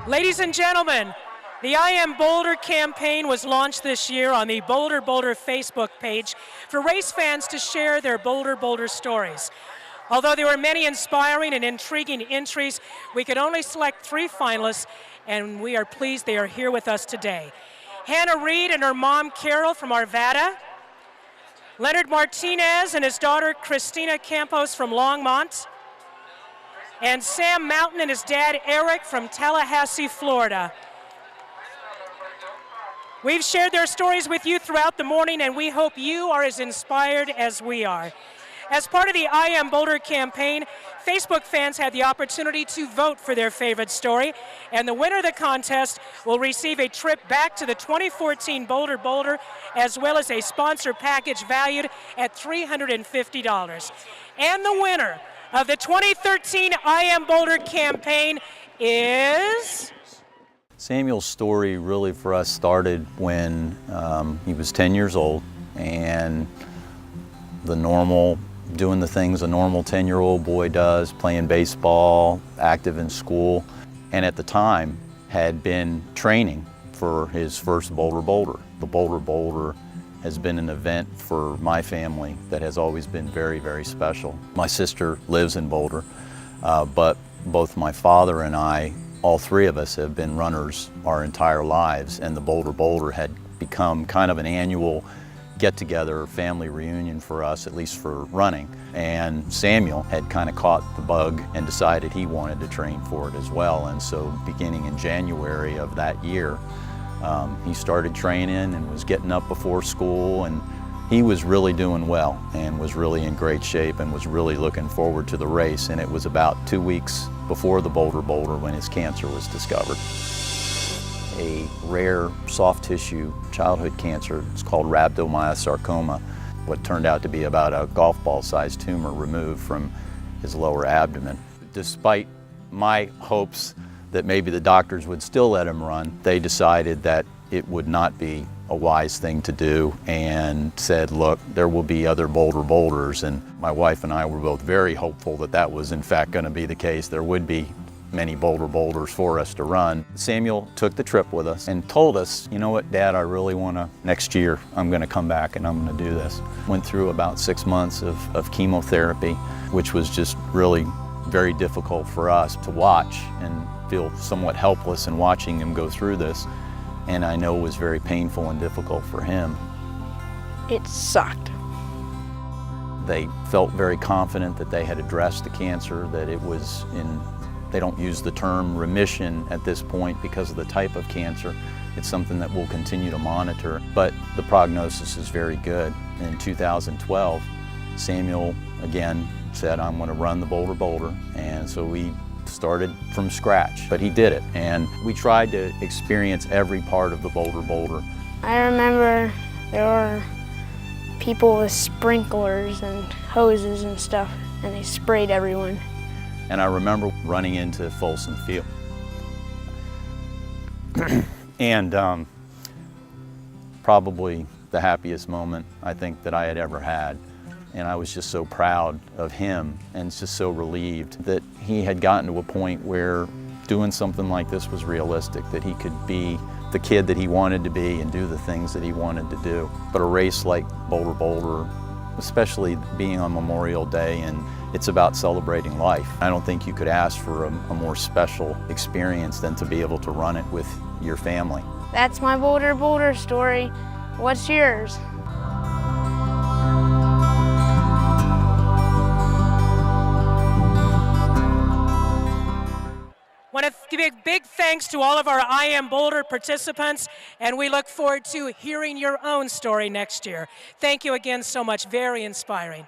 Ladies and gentlemen, the I Am Boulder campaign was launched this year on the BolderBOULDER Facebook page for race fans to share their Boulder stories. Although there were many inspiring and intriguing entries, we could only select 3 finalists, and we are pleased they are here with us today. Hannah Reed and her mom Carol from Arvada, Leonard Martinez and his daughter Christina Campos from Longmont, and Sam Mountain and his dad Eric from Tallahassee, Florida. We've shared their stories with you throughout the morning, and we hope you are as inspired as we are. As part of the I Am Boulder campaign, Facebook fans had the opportunity to vote for their favorite story, and the winner of the contest will receive a trip back to the 2014 Boulder, as well as a sponsor package valued at $350. And the winner of the 2013 I Am Boulder campaign is... Samuel's story really for us started when he was 10 years old, and doing the things a normal 10-year-old boy does, playing baseball, active in school, and at the time had been training for his first Boulder. The Boulder has been an event for my family that has always been very, very special. My sister lives in Boulder, but both my father and I, all 3 of us, have been runners our entire lives, and the Boulder had become kind of an annual get-together family reunion for us, at least for running. And Samuel had kind of caught the bug and decided he wanted to train for it as well. And so beginning in January of that year, he started training and was getting up before school, and he was really doing well and was really in great shape and was really looking forward to the race. And it was about 2 weeks before the Boulder when his cancer was discovered. A rare soft tissue childhood cancer. It's called rhabdomyosarcoma, what turned out to be about a golf ball sized tumor removed from his lower abdomen. Despite my hopes that maybe the doctors would still let him run, they decided that it would not be a wise thing to do and said, look, there will be other boulders. And my wife and I were both very hopeful that that was in fact going to be the case. There would be many boulders for us to run. Samuel took the trip with us and told us, you know what, Dad, I really want to, next year, I'm going to come back and I'm going to do this. Went through about 6 months of chemotherapy, which was just really very difficult for us to watch and feel somewhat helpless in watching him go through this. And I know it was very painful and difficult for him. It sucked. They felt very confident that they had addressed the cancer, that it was they don't use the term remission at this point because of the type of cancer. It's something that we'll continue to monitor, but the prognosis is very good. In 2012, Samuel again said, I'm going to run the Boulder, and so we started from scratch, but he did it, and we tried to experience every part of the Boulder. I remember there were people with sprinklers and hoses and stuff, and they sprayed everyone. And I remember running into Folsom Field. And probably the happiest moment I think that I had ever had. And I was just so proud of him and just so relieved that he had gotten to a point where doing something like this was realistic, that he could be the kid that he wanted to be and do the things that he wanted to do. But a race like Boulder, especially being on Memorial Day, and it's about celebrating life. I don't think you could ask for a more special experience than to be able to run it with your family. That's my Boulder story. What's yours? I want to give a big thanks to all of our I Am Boulder participants, and we look forward to hearing your own story next year. Thank you again so much. Very inspiring.